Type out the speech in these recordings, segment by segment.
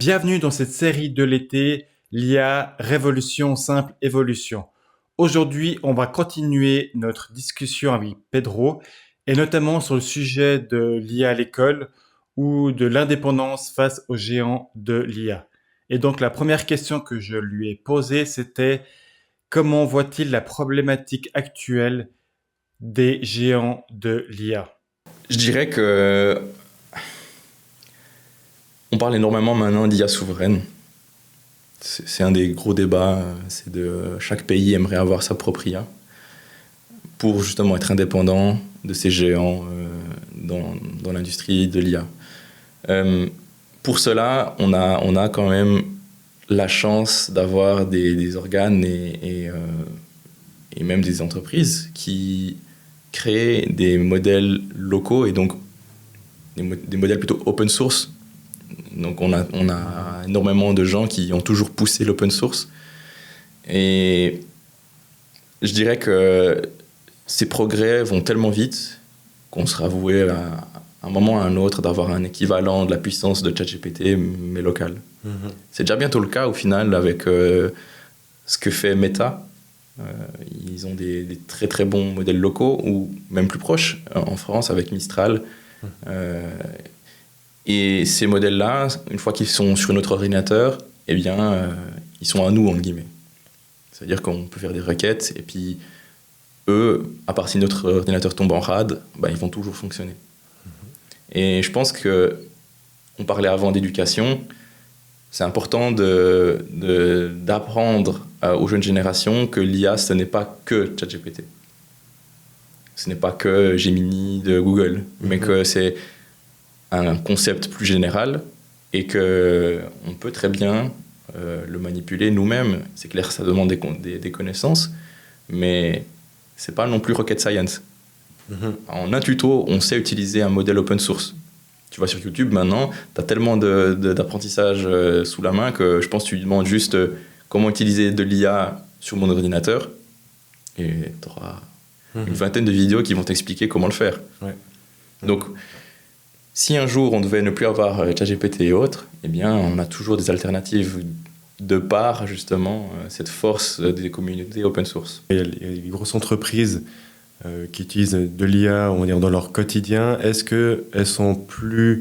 Bienvenue dans cette série de l'été, l'IA, Révolution, Simple Évolution. Aujourd'hui, on va continuer notre discussion avec Pedro, et notamment sur le sujet de l'IA à l'école ou de l'indépendance face aux géants de l'IA. Et donc la première question que je lui ai posée, c'était comment voit-il la problématique actuelle des géants de l'IA? Je dirais que on parle énormément maintenant d'IA souveraine. C'est un des gros débats. C'est de chaque pays aimerait avoir sa propre IA pour justement être indépendant de ces géants dans l'industrie de l'IA. Pour cela, on a quand même la chance d'avoir des organes et même des entreprises qui créent des modèles locaux et donc des modèles plutôt open source. Donc on a énormément de gens qui ont toujours poussé l'open source. Et je dirais que ces progrès vont tellement vite qu'on sera voué à un moment ou à un autre d'avoir un équivalent de la puissance de ChatGPT, mais local. Mm-hmm. C'est déjà bientôt le cas au final avec ce que fait Meta. Ils ont des très très bons modèles locaux, ou même plus proches, en France avec Mistral. Et ces modèles-là, une fois qu'ils sont sur notre ordinateur, eh bien, ils sont à nous, entre guillemets. C'est-à-dire qu'on peut faire des requêtes, et puis eux, à part si notre ordinateur tombe en rade, ils vont toujours fonctionner. Et je pense qu'on parlait avant d'éducation, c'est important d'apprendre aux jeunes générations que l'IA, ce n'est pas que ChatGPT. Ce n'est pas que Gemini de Google, mais que c'est un concept plus général et qu'on peut très bien le manipuler nous-mêmes. C'est clair, ça demande des connaissances, mais c'est pas non plus rocket science. En un tuto, on sait utiliser un modèle open source. Tu vas sur YouTube maintenant, tu as tellement d'apprentissage sous la main que je pense que tu lui demandes juste comment utiliser de l'IA sur mon ordinateur et tu auras une vingtaine de vidéos qui vont t'expliquer comment le faire. Ouais. Donc, si un jour on devait ne plus avoir ChatGPT et autres, eh bien, on a toujours des alternatives de par justement cette force des communautés open source. Il y a les grosses entreprises qui utilisent de l'IA, on va dire, dans leur quotidien. Est-ce qu'elles sont plus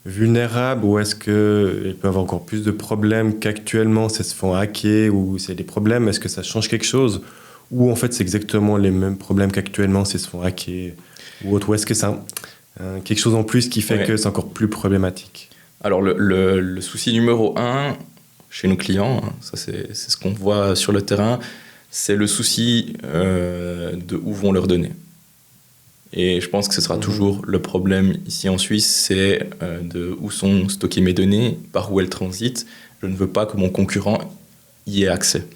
vulnérables ou est-ce qu'elles peuvent avoir encore plus de problèmes qu'actuellement, si elles se font hacker ou c'est des problèmes? Est-ce que ça change quelque chose? Ou en fait, c'est exactement les mêmes problèmes qu'actuellement, si elles se font hacker ou autre? Ou est-ce que c'est quelque chose en plus qui fait que c'est encore plus problématique? Alors, le souci numéro 1 chez nos clients, ça c'est ce qu'on voit sur le terrain, c'est le souci de où vont leurs données. Et je pense que ce sera toujours le problème ici en Suisse, c'est de où sont stockées mes données, par où elles transitent. Je ne veux pas que mon concurrent y ait accès.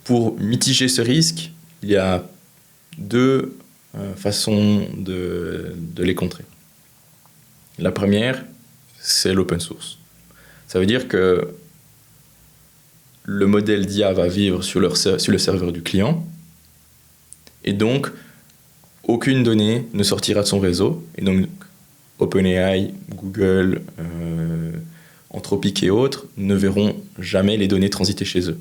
Pour mitiger ce risque, il y a deux façons de les contrer. La première, c'est l'open source. Ça veut dire que le modèle d'IA va vivre sur le serveur du client, et donc aucune donnée ne sortira de son réseau. Et donc OpenAI, Google, Anthropic et autres ne verront jamais les données transiter chez eux.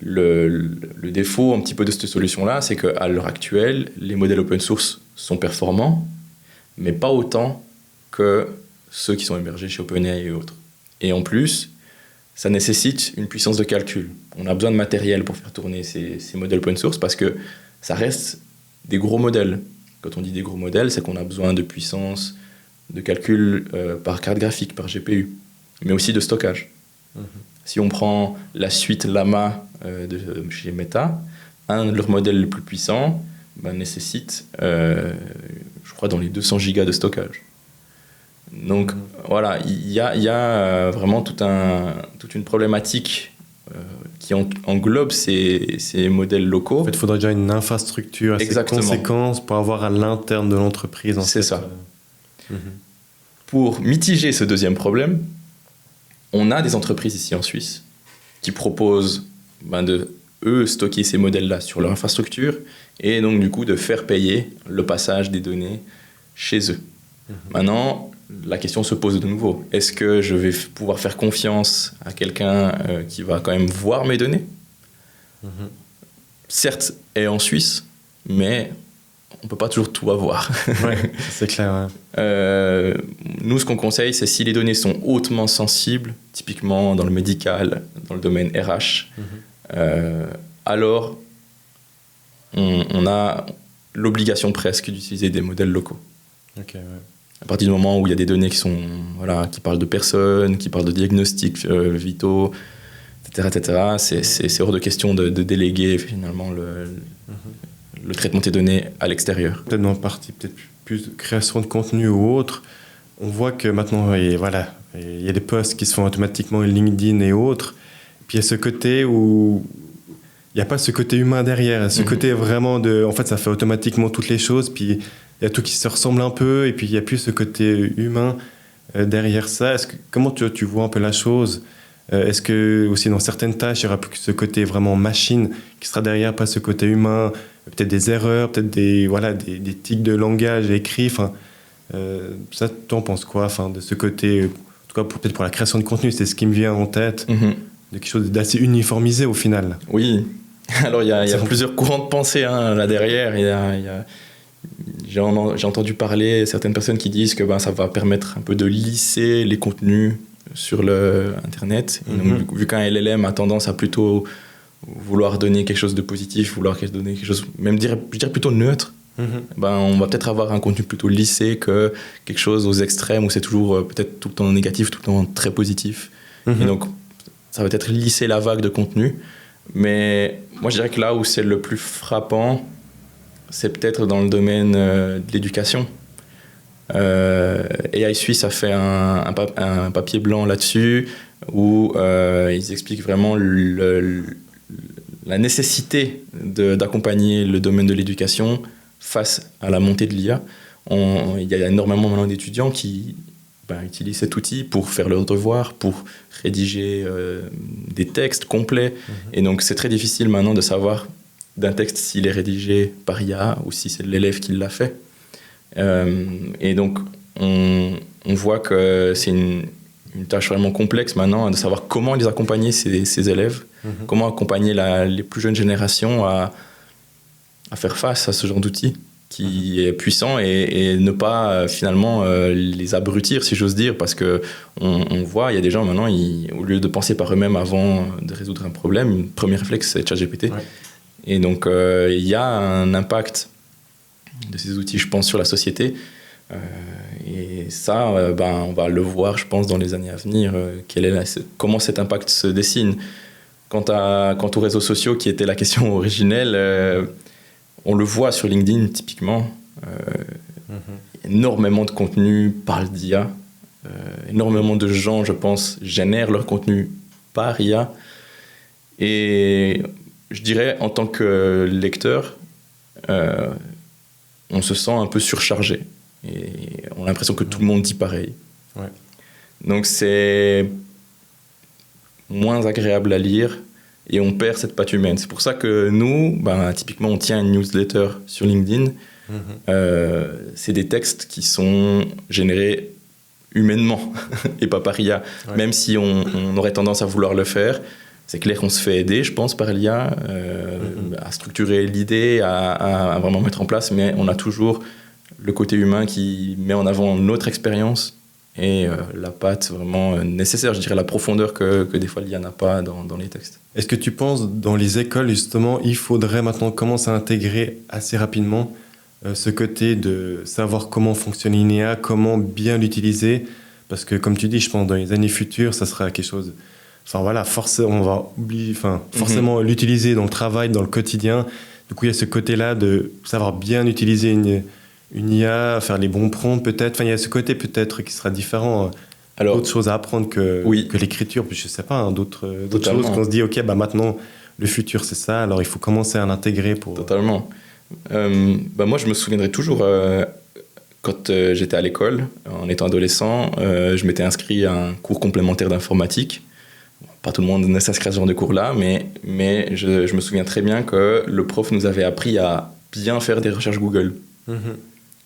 Le défaut un petit peu de cette solution-là, c'est qu'à l'heure actuelle, les modèles open source sont performants, mais pas autant que ceux qui sont hébergés chez OpenAI et autres. Et en plus, ça nécessite une puissance de calcul. On a besoin de matériel pour faire tourner ces modèles open source parce que ça reste des gros modèles. Quand on dit des gros modèles, c'est qu'on a besoin de puissance de calcul par carte graphique, par GPU, mais aussi de stockage. Si on prend la suite Llama de chez Meta, un de leurs modèles les plus puissants nécessite, je crois, dans les 200 gigas de stockage. Donc voilà, il y a vraiment toute une problématique qui englobe ces modèles locaux. En fait, il faudrait déjà une infrastructure assez conséquente pour avoir à l'interne de l'entreprise. C'est ça. Pour mitiger ce deuxième problème, on a des entreprises ici en Suisse qui proposent de stocker ces modèles-là sur leur infrastructure et donc du coup de faire payer le passage des données chez eux. Maintenant, la question se pose de nouveau. Est-ce que je vais pouvoir faire confiance à quelqu'un qui va quand même voir mes données? Certes, elle est en Suisse, mais on ne peut pas toujours tout avoir. Ouais, c'est clair. Ouais. Nous, ce qu'on conseille, c'est si les données sont hautement sensibles, typiquement dans le médical, dans le domaine RH, alors on a l'obligation presque d'utiliser des modèles locaux. Ok, ouais. À partir du moment où il y a des données qui parlent de personnes, qui parlent de diagnostics vitaux, etc., c'est hors de question de déléguer finalement le traitement des données à l'extérieur. Peut-être dans la partie plus de création de contenu ou autre, on voit que maintenant, il y a des posts qui se font automatiquement LinkedIn et autres. Puis il y a ce côté où il n'y a pas ce côté humain derrière. Ce côté vraiment en fait, ça fait automatiquement toutes les choses. Puis il y a tout qui se ressemble un peu. Et puis il n'y a plus ce côté humain derrière ça. Comment tu vois un peu la chose? Est-ce que aussi dans certaines tâches, il n'y aura plus que ce côté vraiment machine qui sera derrière, pas ce côté humain? Peut-être des erreurs, peut-être des tics de langage écrits. Enfin, ça, tu en penses quoi? Enfin, de ce côté, en tout cas peut-être pour la création de contenu, c'est ce qui me vient en tête, de quelque chose d'assez uniformisé au final. Oui. Alors il y a plusieurs courants de pensée là derrière. J'ai entendu parler certaines personnes qui disent que ça va permettre un peu de lisser les contenus sur le Internet. Et donc, vu qu'un LLM a tendance à plutôt vouloir donner quelque chose de positif, vouloir donner quelque chose, même je dirais plutôt neutre, on va peut-être avoir un contenu plutôt lissé que quelque chose aux extrêmes où c'est toujours peut-être tout le temps négatif, tout le temps très positif. Et donc, ça va peut-être lisser la vague de contenu. Mais moi, je dirais que là où c'est le plus frappant, c'est peut-être dans le domaine de l'éducation. AI Suisse a fait un papier blanc là-dessus où ils expliquent vraiment la nécessité d'accompagner le domaine de l'éducation face à la montée de l'IA. Il y a énormément maintenant d'étudiants qui utilisent cet outil pour faire leurs devoirs, pour rédiger des textes complets. Et donc, c'est très difficile maintenant de savoir d'un texte s'il est rédigé par IA ou si c'est l'élève qui l'a fait. Et donc, on voit que c'est une tâche vraiment complexe maintenant de savoir comment les accompagner, ces élèves, comment accompagner les plus jeunes générations à faire face à ce genre d'outil qui est puissant et ne pas finalement les abrutir, si j'ose dire, parce qu'on voit, il y a des gens maintenant, au lieu de penser par eux-mêmes avant de résoudre un problème, le premier réflexe, c'est ChatGPT. Ouais. Et donc, il y a un impact de ces outils, je pense, sur la société. Et ça, on va le voir, je pense, dans les années à venir, comment cet impact se dessine. Quant aux réseaux sociaux, qui était la question originelle, on le voit sur LinkedIn, typiquement. Énormément de contenu parle d'IA. Énormément de gens, je pense, génèrent leur contenu par IA. Et je dirais, en tant que lecteur, on se sent un peu surchargé. Et on a l'impression que tout le monde dit pareil. Ouais. Donc c'est moins agréable à lire et on perd cette patte humaine. C'est pour ça que nous, typiquement, on tient une newsletter sur LinkedIn. C'est des textes qui sont générés humainement et pas par IA. Ouais. Même si on aurait tendance à vouloir le faire, c'est clair qu'on se fait aider, je pense, par l'IA à structurer l'idée, à vraiment mettre en place, mais on a toujours le côté humain qui met en avant notre expérience et la patte vraiment nécessaire, je dirais la profondeur que des fois l'IA n'a pas dans les textes. Est-ce que tu penses, dans les écoles, justement, il faudrait maintenant commencer à intégrer assez rapidement ce côté de savoir comment fonctionne une IA, comment bien l'utiliser? Parce que, comme tu dis, je pense dans les années futures, ça sera quelque chose... Enfin voilà, on va forcément l'utiliser dans le travail, dans le quotidien. Du coup, il y a ce côté-là de savoir bien utiliser une IA, faire les bons prompts peut-être. Enfin, il y a ce côté peut-être qui sera différent. Alors, d'autres choses à apprendre que l'écriture. Puis je sais pas, d'autres choses qu'on se dit, ok, maintenant le futur c'est ça. Alors il faut commencer à l'intégrer pour. Totalement. Moi, je me souviendrai toujours quand j'étais à l'école, en étant adolescent, je m'étais inscrit à un cours complémentaire d'informatique. Pas tout le monde ne s'inscrit à ce genre de cours-là, mais je me souviens très bien que le prof nous avait appris à bien faire des recherches Google.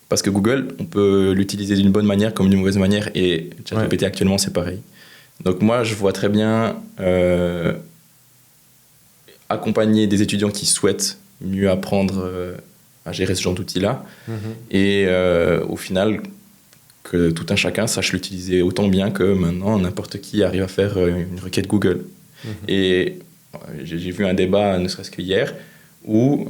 Parce que Google, on peut l'utiliser d'une bonne manière comme d'une mauvaise manière, et ChatGPT actuellement, c'est pareil. Donc moi, je vois très bien accompagner des étudiants qui souhaitent mieux apprendre à gérer ce genre d'outils-là, et au final, que tout un chacun sache l'utiliser autant bien que maintenant n'importe qui arrive à faire une requête Google. Et j'ai vu un débat, ne serait-ce qu'hier, où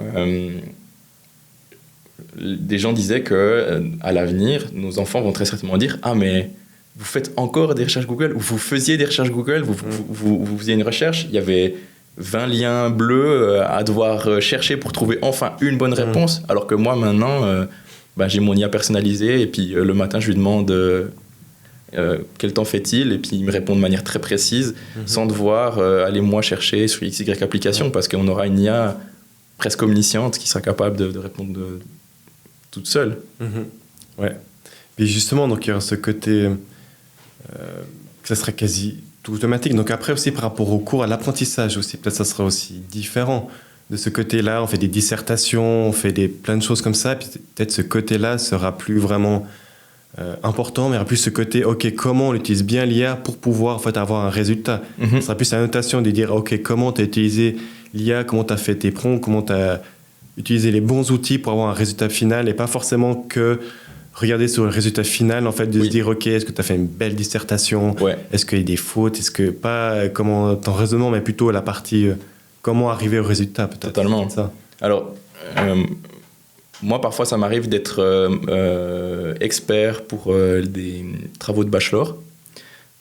des gens disaient que à l'avenir, nos enfants vont très certainement dire: ah, mais vous faites encore des recherches Google, ou vous faisiez des recherches Google, vous faisiez une recherche, il y avait 20 liens bleus à devoir chercher pour trouver enfin une bonne réponse, alors que moi maintenant, j'ai mon IA personnalisé, et puis le matin je lui demande quel temps fait-il, et puis il me répond de manière très précise, sans devoir aller moi chercher sur XY application, parce qu'on aura une IA presque omnisciente qui sera capable de répondre toute seule. Ouais. Et justement, donc il y aura ce côté que ça sera quasi tout automatique. Donc après aussi par rapport au cours, à l'apprentissage aussi, peut-être ça sera aussi différent. De ce côté-là, on fait des dissertations, on fait plein de choses comme ça, puis peut-être ce côté-là sera plus vraiment important, mais il y aura plus ce côté, ok, comment on utilise bien l'IA pour pouvoir en fait avoir un résultat. Ce sera plus la notation de dire, ok, comment tu as utilisé l'IA, comment tu as fait tes prompts, comment tu as utilisé les bons outils pour avoir un résultat final, et pas forcément que regarder sur le résultat final, en fait, de se dire, ok, est-ce que tu as fait une belle dissertation, est-ce qu'il y a des fautes, est-ce que pas comment ton raisonnement, mais plutôt la partie comment arriver au résultat, peut-être. Totalement. Ça. Alors, moi, parfois, ça m'arrive d'être expert pour des travaux de bachelor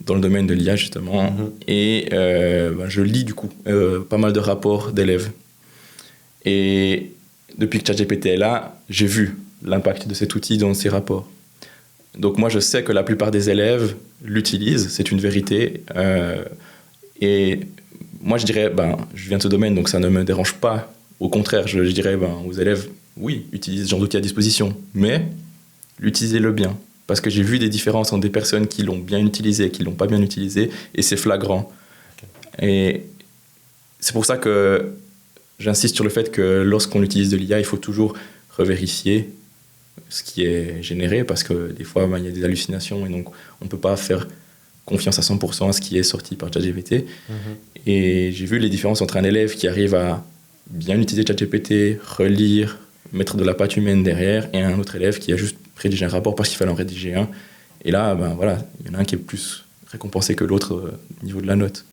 dans le domaine de l'IA, justement. Et je lis, du coup, pas mal de rapports d'élèves. Et depuis que ChatGPT est là, j'ai vu l'impact de cet outil dans ces rapports. Donc moi, je sais que la plupart des élèves l'utilisent, c'est une vérité. Et moi, je dirais, je viens de ce domaine, donc ça ne me dérange pas. Au contraire, je dirais aux élèves, oui, utilisez ce genre d'outil à disposition, mais utilisez-le bien. Parce que j'ai vu des différences entre des personnes qui l'ont bien utilisé et qui ne l'ont pas bien utilisé, et c'est flagrant. Et c'est pour ça que j'insiste sur le fait que lorsqu'on utilise de l'IA, il faut toujours revérifier ce qui est généré, parce que des fois, il y a des hallucinations, et donc on ne peut pas faire confiance à 100% à ce qui est sorti par ChatGPT. Et j'ai vu les différences entre un élève qui arrive à bien utiliser ChatGPT, relire, mettre de la patte humaine derrière, et un autre élève qui a juste rédigé un rapport parce qu'il fallait en rédiger un. Et là, il y en a un qui est plus récompensé que l'autre au niveau de la note.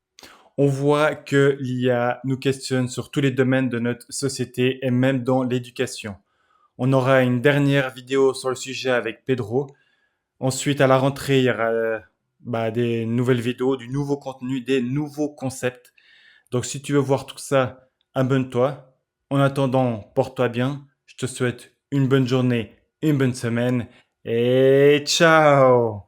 On voit que l'IA nous questionne sur tous les domaines de notre société, et même dans l'éducation. On aura une dernière vidéo sur le sujet avec Pedro. Ensuite, à la rentrée, il y aura des nouvelles vidéos, du nouveau contenu, des nouveaux concepts. Donc, si tu veux voir tout ça, abonne-toi. En attendant, porte-toi bien. Je te souhaite une bonne journée, une bonne semaine, et ciao!